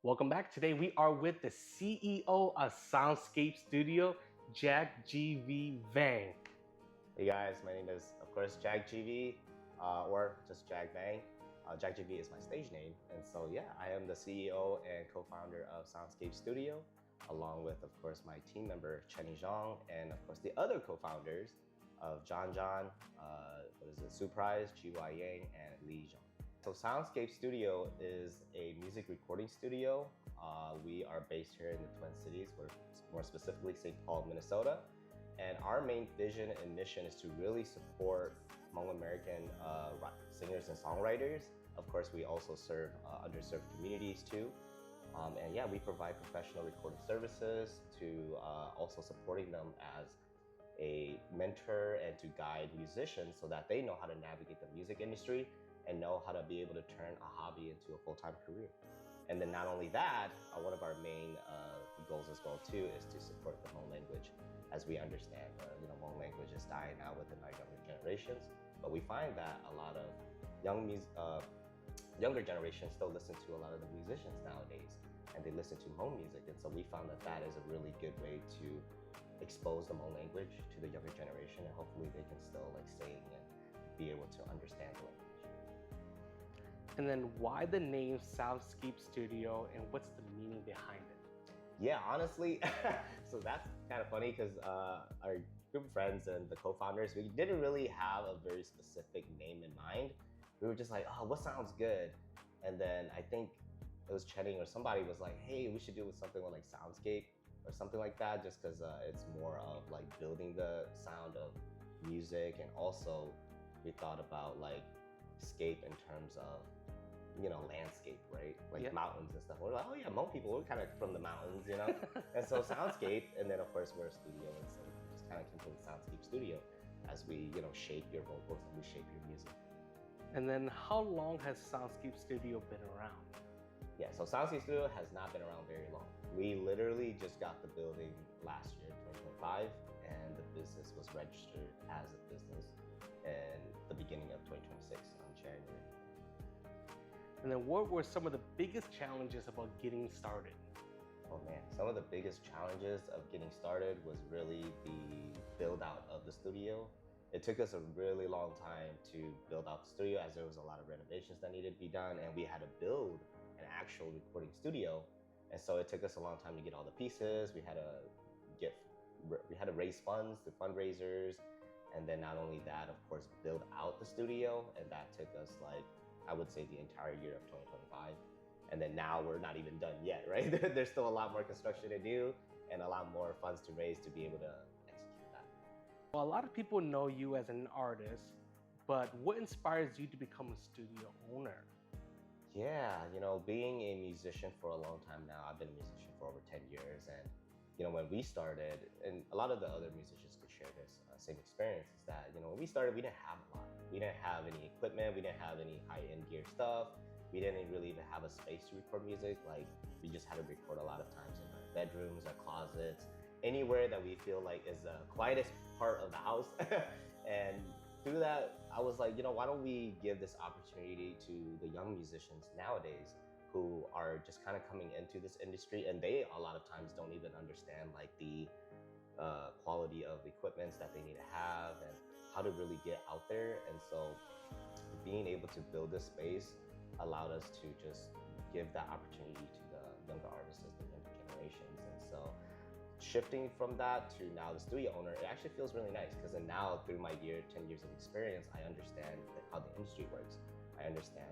Welcome back. Today we are with the CEO of Soundscape Studio, Jack G.V. Vang. Hey guys, my name is, of course, Jack GV, or just Jack Vang. Jack GV is my stage name. And so, yeah, I am the CEO and co-founder of Soundscape Studio, along with, of course, my team member, Chenny Zhang, and of course, the other co-founders of John, Surprise, Chi Yang, and Lee Zhang. So Soundscape Studio is a music recording studio. We are based here in the Twin Cities, more specifically St. Paul, Minnesota. And our main vision and mission is to really support Hmong-American singers and songwriters. Of course, we also serve underserved communities too. And yeah, we provide professional recording services to also supporting them as a mentor and to guide musicians so that they know how to navigate the music industry and know how to be able to turn a hobby into a full-time career. And then not only that, one of our main goals as well too is to support the Hmong language. As we understand, Hmong language is dying out within our younger generations, but we find that a lot of younger generations still listen to a lot of the musicians nowadays, and they listen to Hmong music. And so we found that that is a really good way to expose the Hmong language to the younger generation, and hopefully they can still sing and be able to understand the language. And then why the name Soundscape Studio and what's the meaning behind it? Yeah, honestly, so that's kind of funny because our group of friends and the co-founders, we didn't really have a very specific name in mind. We were just like, oh, what sounds good? And then I think it was Chenning or somebody was like, hey, we should do something with Soundscape or something like that, just because it's more of building the sound of music. And also we thought about scape in terms of landscape, right? Yep. Mountains and stuff. We're like, oh yeah, Hmong people, we're kind of from the mountains, And so Soundscape, and then of course we're a studio, and so we just kind of came to the Soundscape Studio as we, shape your vocals and we shape your music. And then how long has Soundscape Studio been around? Yeah, so Soundscape Studio has not been around very long. We literally just got the building last year, 2025, and the business was registered as a business in the beginning of 2026 on January. And then what were some of the biggest challenges about getting started? Oh man, some of the biggest challenges of getting started was really the build out of the studio. It took us a really long time to build out the studio as there was a lot of renovations that needed to be done, and we had to build an actual recording studio. And so it took us a long time to get all the pieces. We had to raise funds through fundraisers. And then not only that, of course, build out the studio. And that took us I would say the entire year of 2025. And then now we're not even done yet, right? There's still a lot more construction to do and a lot more funds to raise to be able to execute that. Well, a lot of people know you as an artist, but what inspires you to become a studio owner? Yeah, being a musician for a long time now, I've been a musician for over 10 years. And, when we started, and a lot of the other musicians could share this same experience, is that, when we started, we didn't have a lot. We didn't have any equipment. We didn't have any high-end gear stuff. We didn't really even have a space to record music. We just had to record a lot of times in our bedrooms, our closets, anywhere that we feel is the quietest part of the house. And through that, I was like, why don't we give this opportunity to the young musicians nowadays who are just kind of coming into this industry, and they a lot of times don't even understand the quality of equipments that they need to have and how to really get out there. And so being able to build this space allowed us to just give that opportunity to the younger artists, the younger generations. And so shifting from that to now the studio owner, it actually feels really nice because then now through my 10 years of experience, I understand how the industry works. I understand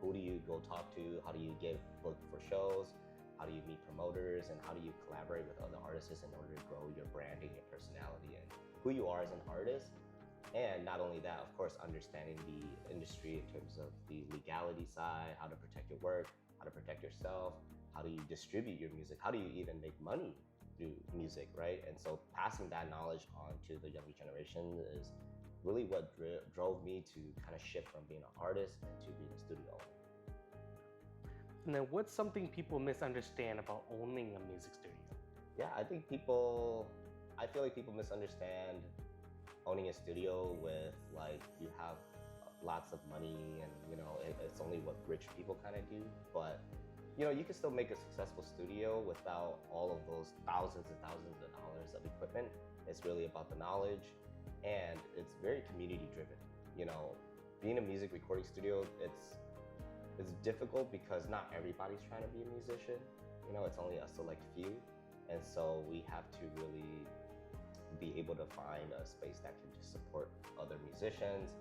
who do you go talk to? How do you get booked for shows? How do you meet promoters? And how do you collaborate with other artists in order to grow your branding, your personality, and who you are as an artist? And not only that, of course, understanding the industry in terms of the legality side, how to protect your work, how to protect yourself, how do you distribute your music, how do you even make money through music, right? And so passing that knowledge on to the younger generation is really what drove me to kind of shift from being an artist to being a studio owner. And then what's something people misunderstand about owning a music studio? Yeah, I feel like people misunderstand owning a studio with you have lots of money and it's only what rich people kind of do. But you can still make a successful studio without all of those thousands and thousands of dollars of equipment. It's really about the knowledge, and it's very community driven. You know, being a music recording studio, it's difficult because not everybody's trying to be a musician. It's only a select few, and so we have to really be able to find a space that can just support other musicians,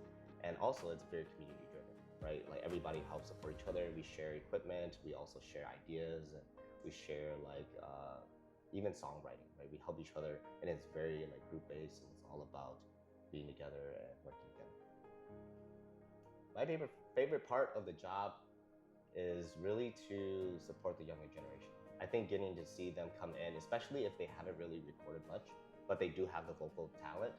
and also it's very community driven, right? Like everybody helps support each other. We share equipment, we also share ideas, and we share like even songwriting, right? We help each other, and it's very like group based, and it's all about being together and working together. My favorite part of the job is really to support the younger generation. I think getting to see them come in, especially if they haven't really recorded much, but they do have the vocal talent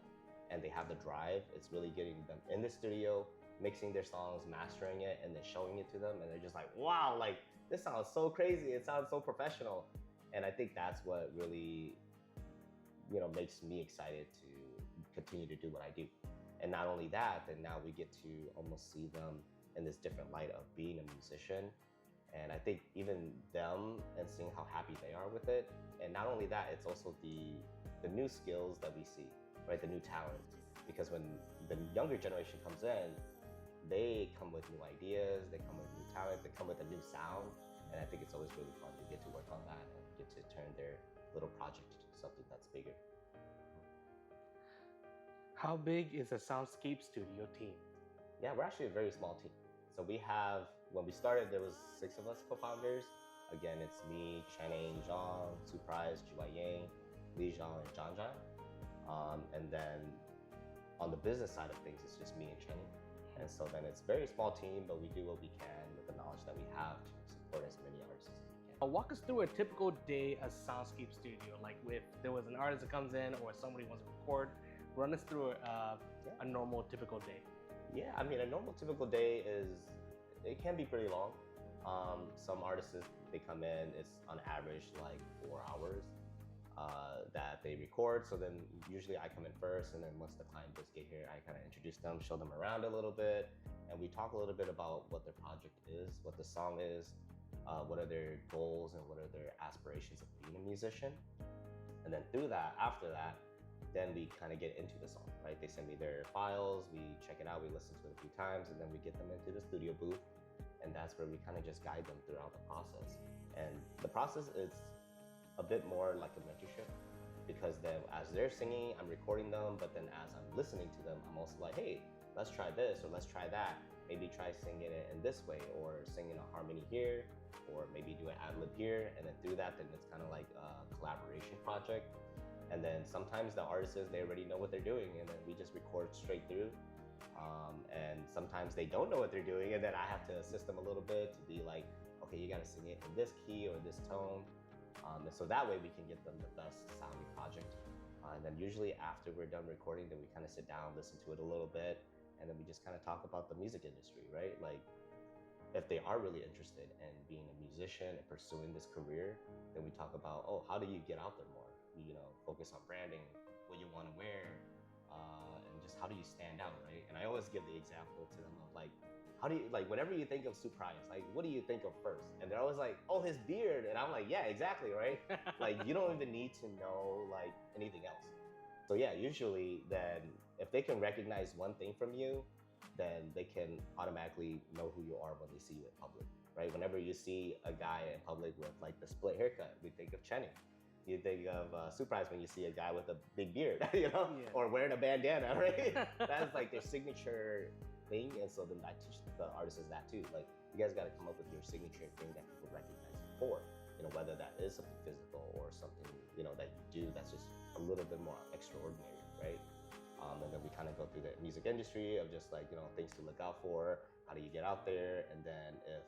and they have the drive, it's really getting them in the studio, mixing their songs, mastering it, and then showing it to them, and they're just like, wow, like this sounds so crazy, it sounds so professional. And I think that's what really, makes me excited to continue to do what I do. And not only that, then now we get to almost see them in this different light of being a musician. And I think even them and seeing how happy they are with it. And not only that, it's also the new skills that we see, right? The new talent. Because when the younger generation comes in, they come with new ideas, they come with new talent, they come with a new sound. And I think it's always really fun to get to work on that and get to turn their little project into something that's bigger. How big is a Soundscape Studio team? Yeah, we're actually a very small team. So we have, when we started, there was 6 of us co-founders. Again, it's me, Channing Zhang, Surprise, Juai Yang, Li Zhang, and Zhang Zhang. And then on the business side of things, it's just me and Channing. And so then it's a very small team, but we do what we can with the knowledge that we have to support as many artists as we can. Walk us through a typical day at Soundscape Studio. Like if there was an artist that comes in or somebody wants to record, run us through a normal typical day. Yeah, I mean, a normal typical day it can be pretty long. Some artists, they come in, it's on average like 4 hours that they record. So then usually I come in first, and then once the client does get here, I kind of introduce them, show them around a little bit, and we talk a little bit about what their project is, what the song is, what are their goals, and what are their aspirations of being a musician. And then through that, after that, then we kind of get into the song, right? They send me their files, we check it out, we listen to it a few times, and then we get them into the studio booth. And that's where we kind of just guide them throughout the process. And the process is a bit more like a mentorship, because then as they're singing, I'm recording them, but then as I'm listening to them, I'm also like, hey, let's try this, or let's try that. Maybe try singing it in this way, or singing a harmony here, or maybe do an ad-lib here. And then through that, then it's kind of like a collaboration project. And then sometimes the artists, they already know what they're doing, and then we just record straight through. And sometimes they don't know what they're doing, and then I have to assist them a little bit to be like, okay, you gotta sing it in this key or this tone. And so that way we can get them the best sounding project. And then usually after we're done recording, then we kind of sit down, listen to it a little bit, and then we just kind of talk about the music industry, right? Like if they are really interested in being a musician and pursuing this career, then we talk about, oh, how do you get out there more? Focus on branding, what you want to wear, and just how do you stand out, right? And I always give the example to them of like, how do you, like, whenever you think of Surprise, like, what do you think of first? And they're always like, oh, his beard. And I'm like, yeah, exactly, right? Like, you don't even need to know like anything else. So yeah, usually then if they can recognize one thing from you, then they can automatically know who you are when they see you in public, right? Whenever you see a guy in public with like the split haircut, we think of Channing. You think of Surprise when you see a guy with a big beard, or wearing a bandana, right? That's like their signature thing. And so then I teach the artists that too. Like, you guys got to come up with your signature thing that people recognize you for, whether that is something physical or something, that you do that's just a little bit more extraordinary, right? And then we kind of go through the music industry of just like, things to look out for. How do you get out there? And then if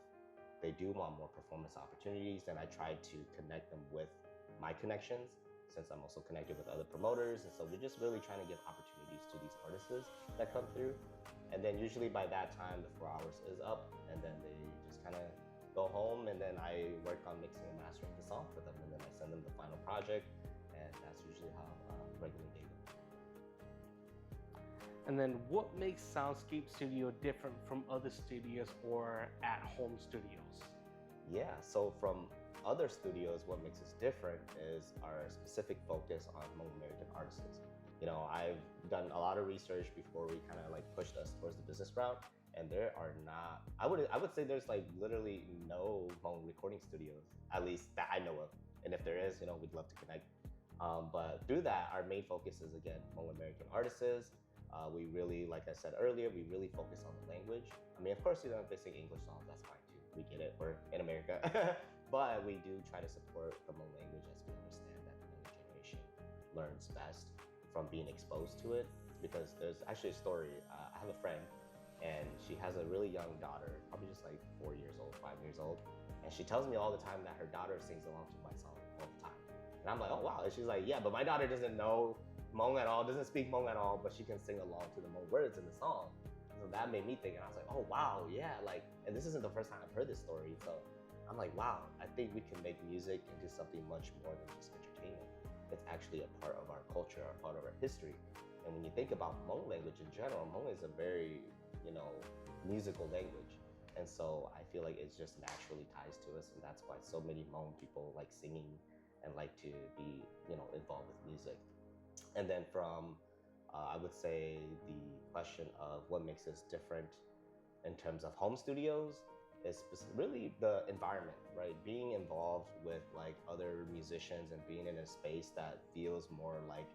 they do want more performance opportunities, then I try to connect them with my connections, since I'm also connected with other promoters. And so we're just really trying to give opportunities to these artists that come through. And then usually by that time, the 4 hours is up, and then they just kind of go home, and then I work on mixing and mastering the song for them, and then I send them the final project, and that's usually how regular day goes. And then what makes Soundscape Studio different from other studios or at-home studios? Yeah, so from other studios, what makes us different is our specific focus on Hmong-American artists. I've done a lot of research before we kind of like pushed us towards the business route, and there are not. I would say there's like literally no Hmong recording studios, at least that I know of. And if there is, we'd love to connect. But through that, our main focus is again Hmong-American artists. We really, like I said earlier, we really focus on the language. I mean, of course, if they sing English songs, that's fine too. We get it. We're in America. But we do try to support the Hmong language as we understand that the younger generation learns best from being exposed to it. Because there's actually a story. I have a friend, and she has a really young daughter, probably just like 4 years old, 5 years old. And she tells me all the time that her daughter sings along to my song all the time. And I'm like, oh, wow. And she's like, yeah, but my daughter doesn't know Hmong at all, doesn't speak Hmong at all, but she can sing along to the Hmong words in the song. So that made me think, and I was like, oh, wow, yeah. And this isn't the first time I've heard this story. So I'm like, wow, I think we can make music into something much more than just entertainment. It's actually a part of our culture, a part of our history. And when you think about Hmong language in general, Hmong is a very, musical language. And so I feel like it just naturally ties to us. And that's why so many Hmong people like singing and like to be, involved with music. And then from, I would say, the question of what makes us different in terms of home studios is really the environment, right? Being involved with like other musicians and being in a space that feels more like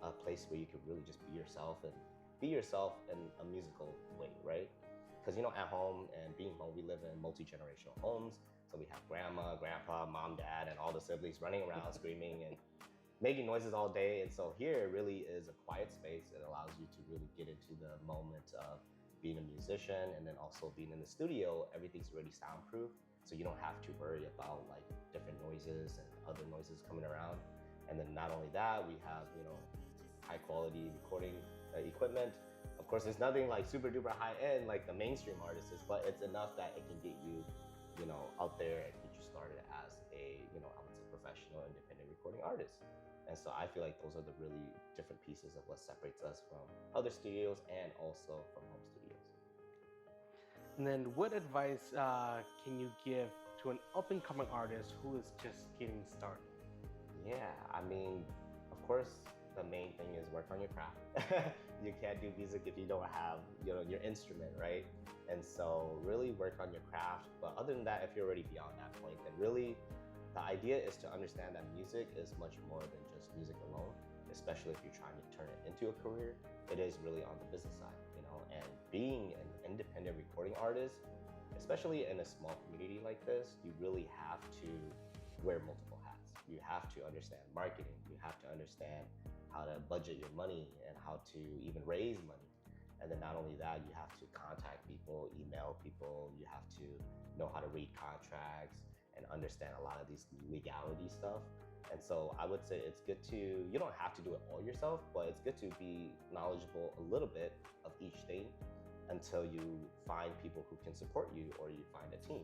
a place where you can really just be yourself and be yourself in a musical way, right? Because, at home and being home, we live in multi-generational homes. So we have grandma, grandpa, mom, dad, and all the siblings running around screaming and making noises all day. And so here really is a quiet space. It allows you to really get into the moment of being a musician, and then also being in the studio, everything's already soundproof. So you don't have to worry about like different noises and other noises coming around. And then not only that, we have, high quality recording equipment. Of course, it's nothing like super duper high end like the mainstream artists, but it's enough that it can get you, out there and get you started as a, I would say professional independent recording artist. And so I feel like those are the really different pieces of what separates us from other studios and also from home studios. And then what advice can you give to an up-and-coming artist who is just getting started? Yeah, I mean, of course, the main thing is work on your craft. You can't do music if you don't have, your instrument, right? And so really work on your craft. But other than that, if you're already beyond that point, then really the idea is to understand that music is much more than just music alone, especially if you're trying to turn it into a career. It is really on the business side, and being an independent recording artist, especially in a small community like this, you really have to wear multiple hats. You have to understand marketing. You have to understand how to budget your money and how to even raise money. And then not only that, you have to contact people, email people. You have to know how to read contracts and understand a lot of these legality stuff. And so I would say it's good to, you don't have to do it all yourself, but it's good to be knowledgeable a little bit of each thing until you find people who can support you or you find a team.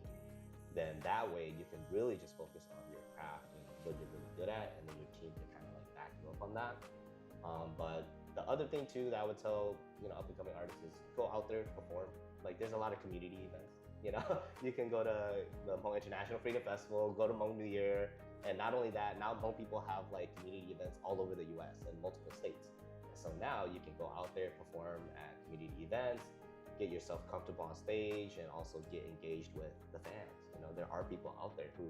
Then that way you can really just focus on your craft and what you're really good at, and then your team can kind of like back you up on that. But the other thing too that I would tell, up and coming artists is go out there, perform. Like there's a lot of community events. You can go to the Hmong International Freedom Festival, go to Hmong New Year, and not only that, now Hmong people have like community events all over the U.S. and multiple states. And so now you can go out there, perform at community events, get yourself comfortable on stage, and also get engaged with the fans. There are people out there who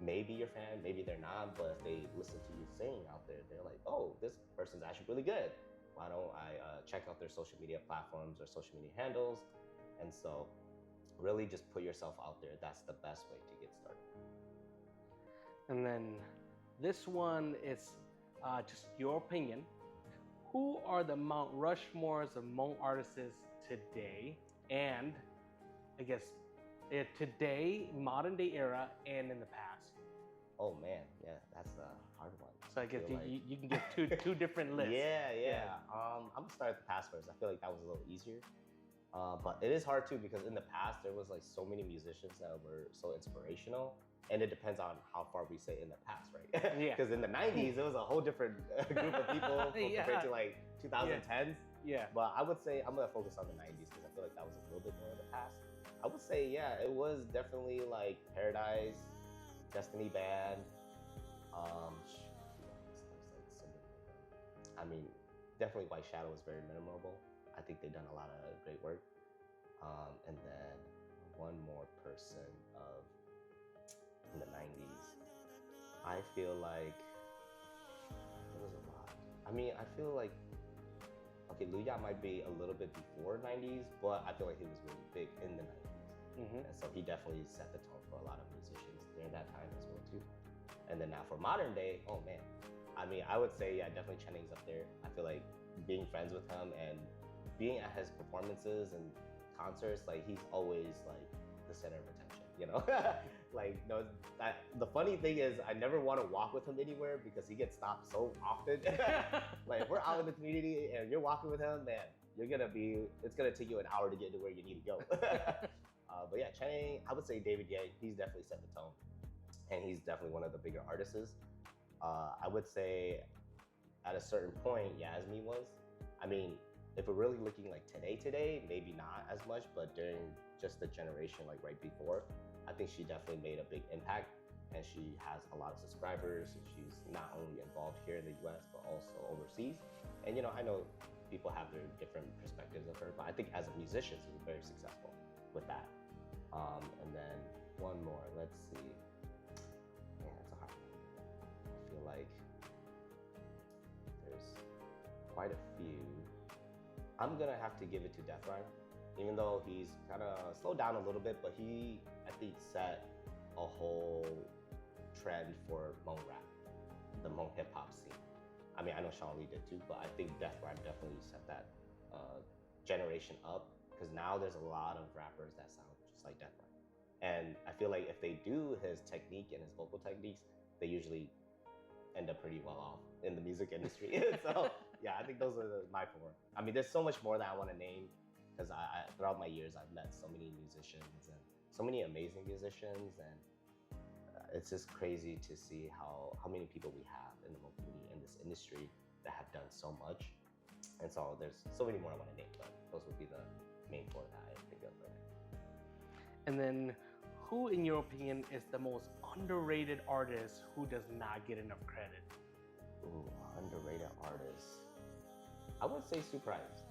may be your fan, maybe they're not, but if they listen to you sing out there, they're like, oh, this person's actually really good. Why don't I check out their social media platforms or social media handles? And so really just put yourself out there. That's the best way to get started. And then this one is just your opinion. Who are the Mount Rushmores of Hmong artists today? And I guess today, modern day era, and in the past. Oh man, yeah, that's a hard one. So I guess you can get two different lists. Yeah. I'm gonna start with the past first. I feel like that was a little easier. But it is hard too, because in the past there was like so many musicians that were so inspirational, and it depends on how far we say in the past, right? Yeah. Because in the 90s it was a whole different group of people compared to like 2010s. Yeah. But I would say I'm gonna focus on the 90s because I feel like that was a little bit more in the past. I would say, yeah, it was definitely like Paradise, Destiny Band. There's like so many of them. I mean, definitely White Shadow was very memorable. I think they've done a lot of great work. And then one more person of in the 90s. I feel like it was a lot. I mean, I feel like okay, Leeo might be a little bit before 90s, but I feel like he was really big in the 90s. And so he definitely set the tone for a lot of musicians during that time as well too. And then now for modern day, oh man. I mean, I would say yeah, definitely Chenning's up there. I feel like being friends with him and being at his performances and concerts, like he's always like the center of attention, you know? Like no, the funny thing is I never want to walk with him anywhere because he gets stopped so often. Like if we're out in the community and you're walking with him, man, it's gonna take you an hour to get to where you need to go. But yeah, Channing, I would say David Yang, he's definitely set the tone. And he's definitely one of the bigger artists. I would say at a certain point, Yasmin was. I mean, if we're really looking like today, maybe not as much, but during just the generation like right before, I think she definitely made a big impact and she has a lot of subscribers. She's not only involved here in the US, but also overseas. And you know, I know people have their different perspectives of her, but I think as a musician, she was very successful with that. And then one more, let's see. Man, it's a hard one. I feel like there's quite a few. I'm gonna have to give it to Death Rhyme, even though he's kind of slowed down a little bit, but he, I think, set a whole trend for Hmong rap, the Hmong hip hop scene. I mean, I know Sean Lee did too, but I think Death Rhyme definitely set that generation up because now there's a lot of rappers that sound just like Death Rhyme. And I feel like if they do his technique and his vocal techniques, they usually end up pretty well off in the music industry. So yeah, I think those are my four. I mean, there's so much more that I want to name because I throughout my years, I've met so many musicians and so many amazing musicians. And it's just crazy to see how many people we have in the Hmong community in this industry that have done so much. And so there's so many more I want to name, but those would be the main four that I think of right now. And then who, in your opinion, is the most underrated artist who does not get enough credit? Ooh, underrated artist. I would say Surprise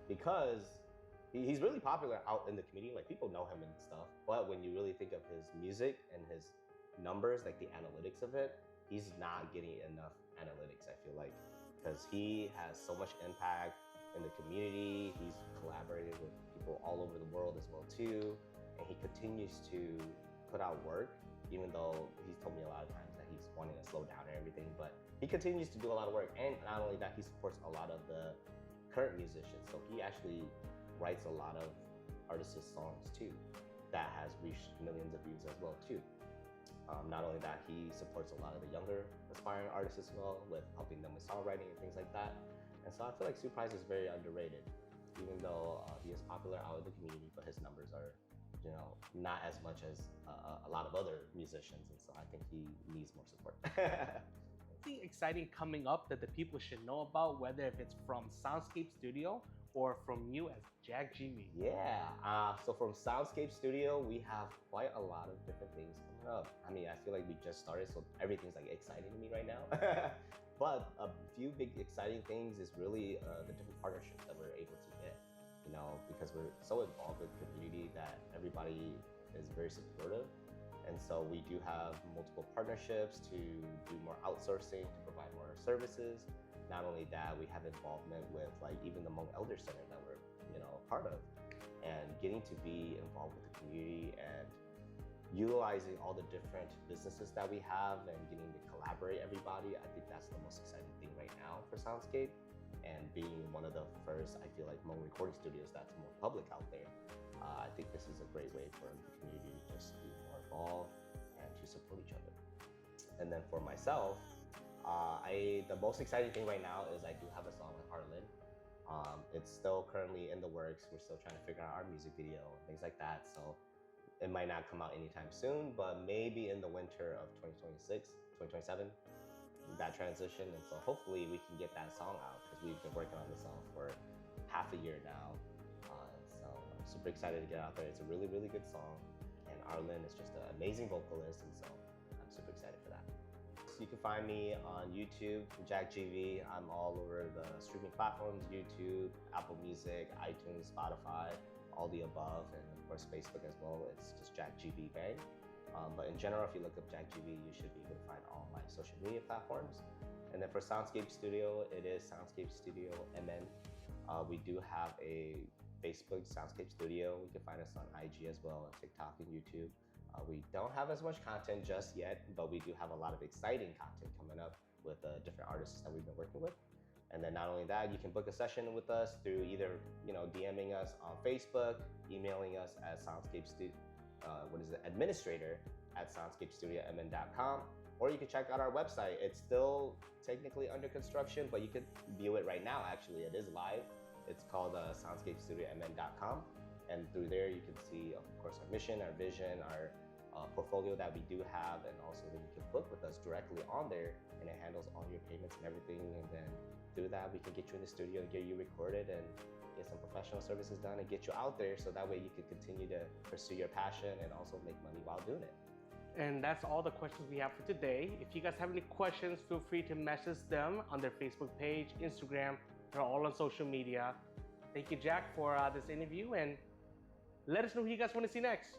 because he's really popular out in the community. Like people know him and stuff, but when you really think of his music and his numbers, like the analytics of it, he's not getting enough analytics, I feel like, because he has so much impact in the community. He's collaborated with people all over the world as well too, and he continues to put out work, even though he's told me a lot of times that he's wanting to slow down and everything, but he continues to do a lot of work. And not only that, he supports a lot of the current musicians, so he actually writes a lot of artists' songs too that has reached millions of views as well too. Not only that, he supports a lot of the younger aspiring artists as well with helping them with songwriting and things like that. And so I feel like Surprise is very underrated, even though he is popular out in the community, but his numbers are, you know, not as much as a lot of other musicians. And so I think he needs more support. Anything exciting coming up that the people should know about, whether if it's from Soundscape Studio or from you as Jack Jimmy? Yeah, so from Soundscape Studio, we have quite a lot of different things coming up. I mean, I feel like we just started, so everything's like exciting to me right now. But a few big exciting things is really the different partnerships that we're able to get, you know, because we're so involved with the community that everybody is very supportive. And so we do have multiple partnerships to do more outsourcing, to provide more services. Not only that, we have involvement with like even the Hmong Elder Center that we're, you know, part of, and getting to be involved with the community and utilizing all the different businesses that we have and getting to collaborate everybody. I think that's the most exciting thing right now for Soundscape, and being one of the first, I feel like, Hmong recording studios that's more public out there. I think this is a great way for the community to just be more involved and to support each other. And then for myself, the most exciting thing right now is I do have a song with Harlan. It's still currently in the works. We're still trying to figure out our music video and things like that. So it might not come out anytime soon, but maybe in the winter of 2026, 2027, that transition. And so hopefully we can get that song out because we've been working on the song for half a year now. So I'm super excited to get out there. It's a really, really good song. And Arlen is just an amazing vocalist, and so I'm super excited for that. So you can find me on YouTube, Jack GV. I'm all over the streaming platforms, YouTube, Apple Music, iTunes, Spotify, all the above, and of course Facebook as well. It's just Jack GV Bang. But in general, if you look up Jack GV, you should be able to find all my social media platforms. And then for Soundscape Studio, it is Soundscape Studio MN. We do have a Facebook, Soundscape Studio. You can find us on IG as well, on TikTok and YouTube. We don't have as much content just yet, but we do have a lot of exciting content coming up with different artists that we've been working with. And then not only that, you can book a session with us through either DMing us on Facebook, emailing us at administrator@soundscapestudioMN.com, or you can check out our website. It's still technically under construction, but you could view it right now. Actually, it is live. It's called SoundscapeStudioMN.com, and through there you can see, of course, our mission, our vision, our portfolio that we do have, and also that you can book with us directly on there, and it handles all your payments and everything. And then through that, we can get you in the studio and get you recorded and get some professional services done and get you out there, so that way you can continue to pursue your passion and also make money while doing it. And that's all the questions we have for today. If you guys have any questions, feel free to message them on their Facebook page, Instagram. They're all on social media. Thank you, Jack, for this interview, and let us know who you guys want to see next.